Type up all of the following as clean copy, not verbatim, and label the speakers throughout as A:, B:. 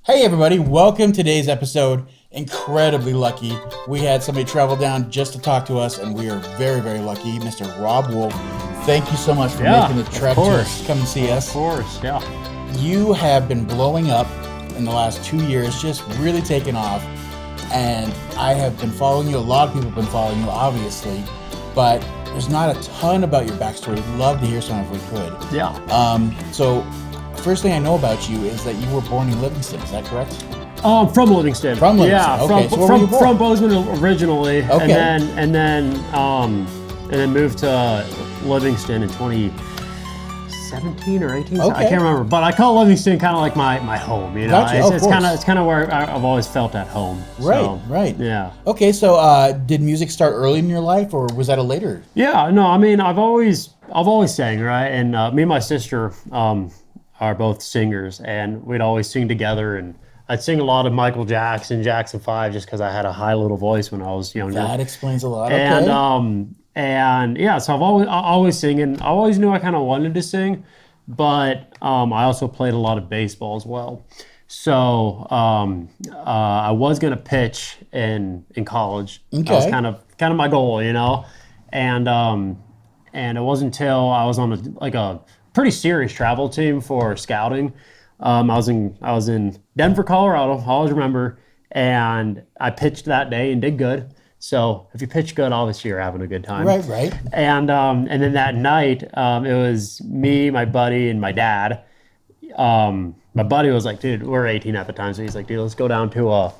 A: Hey everybody, welcome to today's episode. Incredibly lucky. We had somebody travel down just to talk to us, and we are very, very lucky. Mr. Rob Wolf, thank you so much for making the trek to come and see us.
B: Of course, yeah.
A: You have been blowing up in the last 2 years, just really taking off. And I have been following you. A lot of people have been following you, obviously, but there's not a ton about your backstory. We'd love to hear some if we could.
B: Yeah.
A: So first thing I know about you is that you were born in Livingston. Is that correct?
B: From Livingston.
A: From Livingston.
B: Yeah,
A: okay.
B: from Bozeman originally.
A: Okay.
B: And then moved to Livingston in 2017 or 18.
A: Okay.
B: I can't remember, but I call Livingston kind of like my home. You know,
A: Gotcha.
B: it's kind of where I've always felt at home.
A: Right.
B: So,
A: Right.
B: Yeah.
A: Okay. So did music start early in your life, or was that a later?
B: Yeah. No. I mean, I've always sang, right? And me and my sister are both singers, and we'd always sing together. And I'd sing a lot of Michael Jackson, Jackson 5, just because I had a high little voice when I was younger.
A: That explains a lot.
B: And
A: Okay.
B: and yeah, so I always sing, and I always knew I kind of wanted to sing, but I also played a lot of baseball as well. So I was gonna pitch in college.
A: Okay.
B: That was kind of my goal, you know, and it wasn't until I was on a pretty serious travel team for scouting. I was in Denver, Colorado. I always remember, and I pitched that day and did good. So if you pitch good, obviously you're having a good time.
A: Right.
B: And then that night, it was me, my buddy, and my dad. My buddy was like, "Dude, we're 18 at the time," so he's like, "Dude, let's go down to a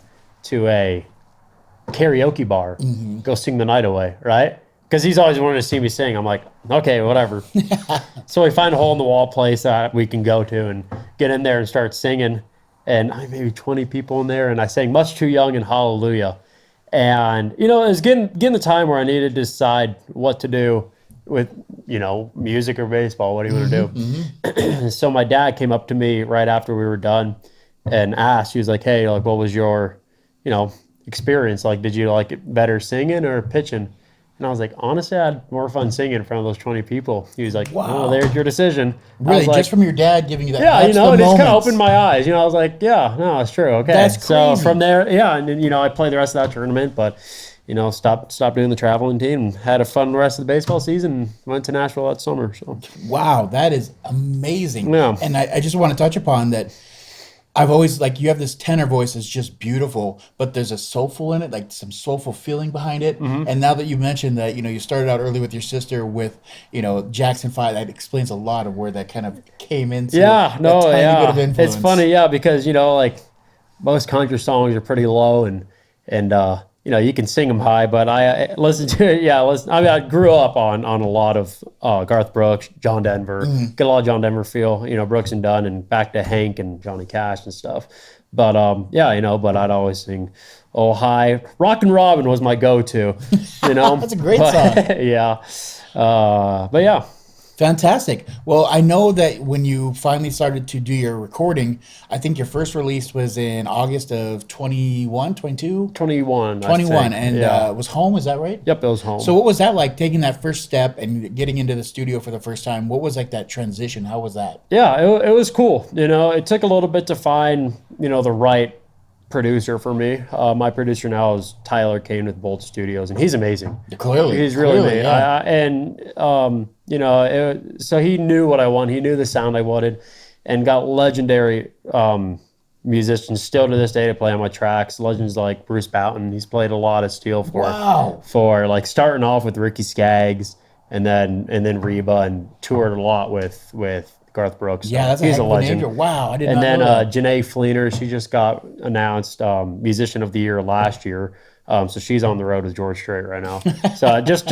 B: karaoke bar, go sing the night away," right? Because he's always wanted to see me sing. I'm like, okay, whatever. So we find a hole in the wall place that we can go to and get in there and start singing. And maybe 20 people in there, and I sang "Much Too Young" and "Hallelujah." And it was getting the time where I needed to decide what to do with music or baseball. What do you want to do? So my dad came up to me right after we were done and asked. He was like, "Hey, like, what was your experience? Like, did you like it better singing or pitching?" And I was like, honestly, I had more fun singing in front of those 20 people. He was like,
A: wow.
B: "Oh, there's your decision."
A: Really,
B: like,
A: just from your dad giving you that?
B: Yeah, it just kind of opened my eyes. I was like, yeah, no, it's true. Okay.
A: That's crazy.
B: So from there, yeah, and then, I played the rest of that tournament, but, stopped doing the traveling team, had a fun rest of the baseball season, and went to Nashville that summer. So.
A: Wow, that is amazing.
B: Yeah.
A: And I just want to touch upon that. I've always, you have this tenor voice that's just beautiful, but there's a soulful in it, like some soulful feeling behind it. And now that you mentioned that, you started out early with your sister with, Jackson 5, that explains a lot of where that kind of came into.
B: Yeah, no,
A: that tiny
B: yeah.
A: bit of influence.
B: It's funny, yeah, because, most country songs are pretty low and you can sing them high, but I listen to it. Yeah, I grew up on a lot of Garth Brooks, John Denver. Get a lot of John Denver feel, Brooks and Dunn, and back to Hank and Johnny Cash and stuff. But but I'd always sing "Oh Hi." "Rockin' Robin" was my go-to.
A: That's a great song.
B: Yeah, but yeah.
A: Fantastic. Well, I know that when you finally started to do your recording, I think your first release was in August of 21, 22?
B: 21.
A: 21, and it was Home, is that right?
B: Yep, it was Home.
A: So what was that like, taking that first step and getting into the studio for the first time? What was that transition? How was that?
B: Yeah, it was cool. It took a little bit to find, the right producer for me. My producer now is Tyler Kane with Bolt Studios, and he's amazing.
A: Clearly.
B: He's really amazing.
A: Yeah.
B: So he knew what I wanted. He knew the sound I wanted, and got legendary musicians still to this day to play on my tracks. Legends like Bruce Boughton. He's played a lot of steel for like starting off with Ricky Skaggs and then Reba, and toured a lot with Garth Brooks.
A: Yeah, that's
B: he's
A: a
B: legend.
A: Wow, I did
B: and
A: not
B: then
A: know that.
B: Janae Fleener, she just got announced Musician of the Year last year. So she's on the road with George Strait right now. So just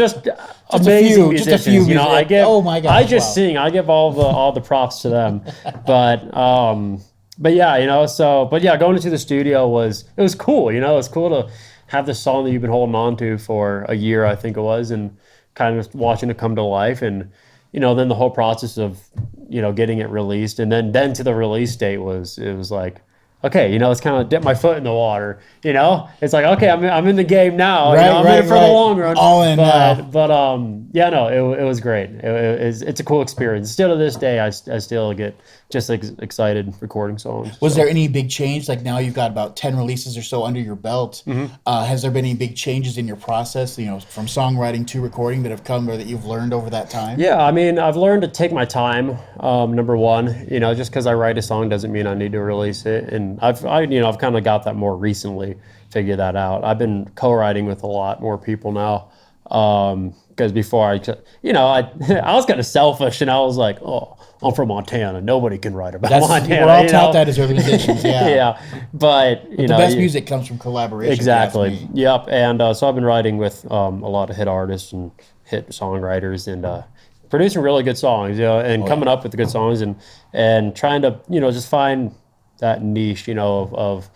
B: amazing musicians. I give.
A: Oh my gosh,
B: I just sing. I give all the props to them. But yeah, going into the studio was cool. It was cool to have this song that you've been holding on to for a year, I think it was, and kind of watching it come to life, and then the whole process of getting it released, and then to the release date was like okay, it's kind of dip my foot in the water. It's like, okay, I'm in the game now.
A: Right,
B: I'm in it for the long run.
A: All in now.
B: But yeah, no, it was great. It's a cool experience. Still to this day, I still get just excited recording songs.
A: Was there any big change? Like now you've got about 10 releases or so under your belt. Has there been any big changes in your process, from songwriting to recording that have come or that you've learned over that time?
B: Yeah, I mean, I've learned to take my time. Number one, just because I write a song doesn't mean I need to release it. And I've kind of got that more recently, figured that out. I've been co-writing with a lot more people now. Because before I was kind of selfish and I was like, oh, I'm from Montana. Nobody can write about Montana.
A: We're all taught that as early musicians, yeah.
B: Yeah, but
A: the best music comes from collaboration.
B: Exactly. Yep. And so I've been writing with a lot of hit artists and hit songwriters and producing really good songs, and coming up with the good songs and trying to just find that niche, of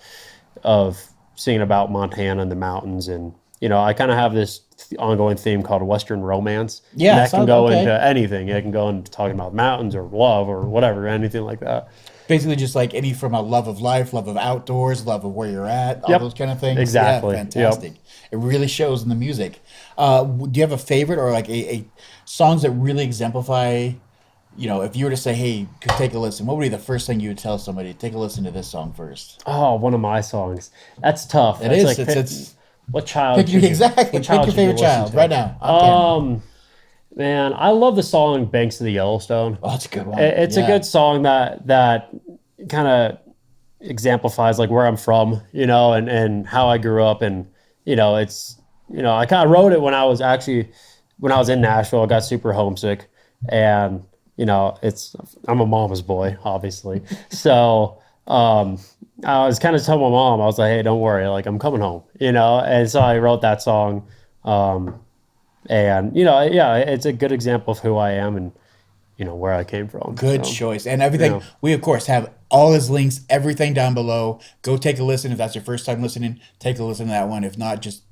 B: singing about Montana and the mountains. And I kind of have this ongoing theme called Western romance.
A: Yeah,
B: and that can go into anything. It can go into talking about mountains or love or whatever, anything like that.
A: Basically, just like any from a love of life, love of outdoors, love of where you're at, all those kind of things.
B: Exactly.
A: Yeah, fantastic. Yep. It really shows in the music. Do you have a favorite or like a songs that really exemplify? If you were to say, "Hey, take a listen," what would be the first thing you would tell somebody? Take a listen to this song first.
B: Oh, one of my songs. That's tough.
A: It is.
B: Like,
A: it's
B: what child?
A: Pick your favorite child right now.
B: Man, I love the song "Banks of the Yellowstone."
A: Oh, that's a good one.
B: It's a good song that kind of exemplifies like where I'm from, and how I grew up, and it's I kind of wrote it when I was in Nashville. I got super homesick, and I'm a mama's boy, obviously, so. I was kind of telling my mom, I was like, hey, don't worry, like I'm coming home, and so I wrote that song. And it's a good example of who I am and, where I came from.
A: Good choice. And everything, we of course have all his links, everything down below. Go take a listen. If that's your first time listening, take a listen to that one. If not, just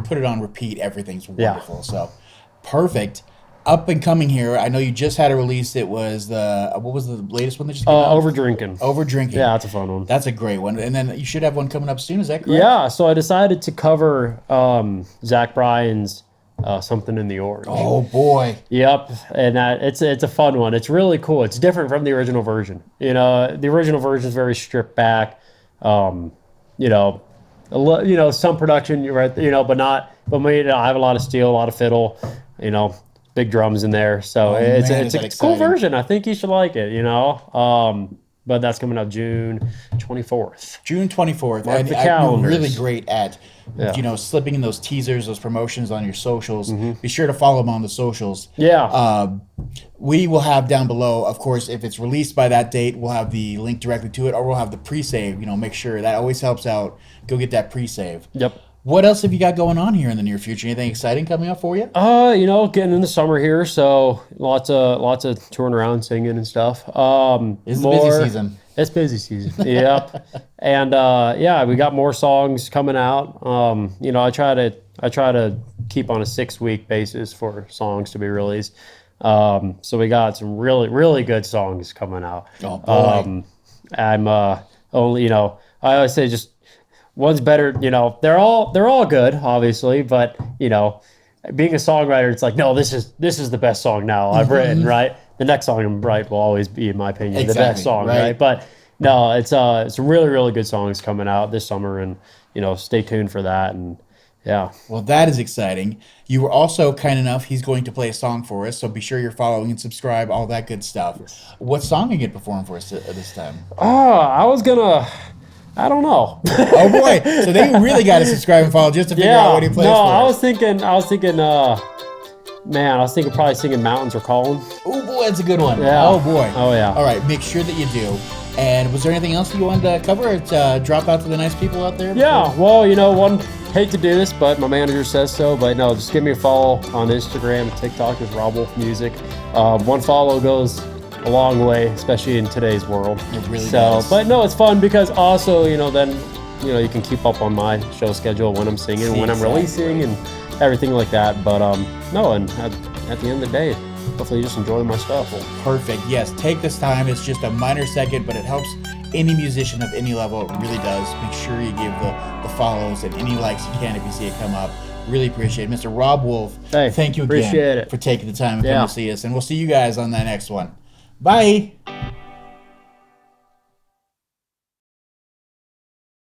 A: put it on repeat. Everything's wonderful. Yeah. So perfect. Up and coming here, I know you just had a release. It was what was the latest one that just came out?
B: Over Drinking.
A: Over Drinking.
B: Yeah, that's a fun one.
A: That's a great one. And then you should have one coming up soon. Is that correct?
B: Yeah. So I decided to cover Zach Bryan's Something in the Orange.
A: Oh boy.
B: Yep. And it's a fun one. It's really cool. It's different from the original version. The original version is very stripped back. Some production, right? But I have a lot of steel, a lot of fiddle. Big drums in there, so it's a cool version. I think you should like it. But that's coming up June 24th.
A: June 24th.
B: Mark the calendars.
A: You're really great at slipping in those teasers, those promotions on your socials. Mm-hmm. Be sure to follow them on the socials.
B: Yeah.
A: We will have down below, of course, if it's released by that date, we'll have the link directly to it, or we'll have the pre-save. Make sure that always helps out. Go get that pre-save.
B: Yep.
A: What else have you got going on here in the near future? Anything exciting coming up for you?
B: Getting in the summer here, so lots of touring around, singing and stuff.
A: It's the busy season.
B: It's busy season. Yep. And we got more songs coming out. I try to keep on a 6-week basis for songs to be released. So we got some really, really good songs coming out.
A: Oh boy.
B: I'm only, I always say just one's better, they're all good, obviously, but being a songwriter, it's like, no, this is the best song now I've written, right? The next song I'm write will always be, in my opinion, the best song, right? But no, it's really, really good songs coming out this summer, and stay tuned for that. And yeah.
A: Well, that is exciting. You were also kind enough, he's going to play a song for us, so be sure you're following and subscribe, all that good stuff. Yes. What song are you going to perform for us this time?
B: I don't know.
A: Oh boy! So they really got to subscribe and follow just to figure out what he plays for.
B: I was thinking, probably singing "Mountains Are Calling."
A: Oh boy, that's a good one.
B: Yeah.
A: Oh boy.
B: Oh yeah.
A: All right, make sure that you do. And was there anything else you wanted to cover? Drop out to the nice people out there?
B: Yeah. Well, hate to do this, but my manager says so. But no, just give me a follow on Instagram and TikTok is Rob Wolf Music. One follow goes a long way, especially in today's world.
A: It really does.
B: But no, it's fun because also, then, you can keep up on my show schedule when I'm singing, when I'm releasing, and everything like that. But no, and at the end of the day, hopefully you just enjoy my stuff.
A: Perfect. Yes, take this time. It's just a minor second, but it helps any musician of any level. It really does. Make sure you give the follows and any likes you can if you see it come up. Really appreciate it. Mr. Rob Wolf,
B: Hey,
A: thank you
B: appreciate
A: again
B: it.
A: for taking the time to come to see us. And we'll see you guys on that next one. Bye.